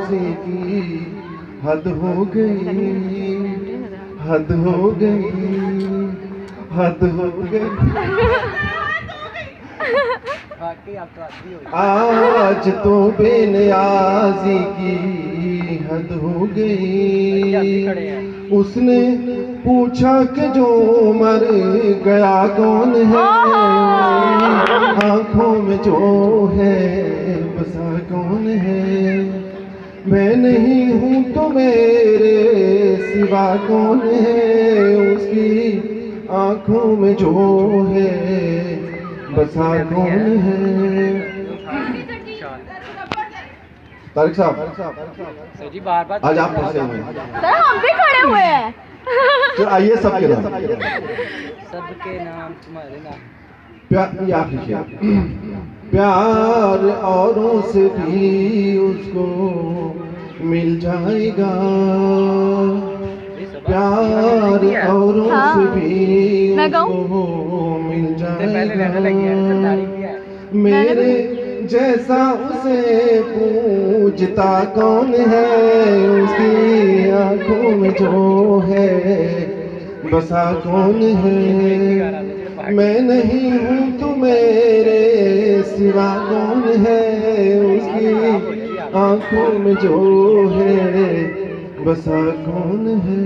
Nazi की हद हो गई, हद हो गई, हद हो गई। आज तो बेनियाज़ी की हद हो गई। उसने पूछा कि जो मर गया कौन है, आंखों में जो है बसा कौन है। मैं नहीं हूँ तो मेरे सिवा कौन है, उसकी आंखों में जो है बसा कौन है। तारिक साहब सर जी बार आज आप फंसे हुए हैं। सर हम भी खड़े हुए हैं। तो आइए सबके नाम, सबके नाम तुम्हारे नाम। प्यार आप लिखिए। प्यार औरों से भी उसको मिल जाएगा, प्यार औरों से भी उसको मिल जाएगा। मेरे जैसा उसे पूजता कौन है, उसकी आंखों में जो है बसा कौन है। मैं नहीं हूँ तो मेरे सिवा कौन है, उसकी आंखों में जो है बसा कौन है।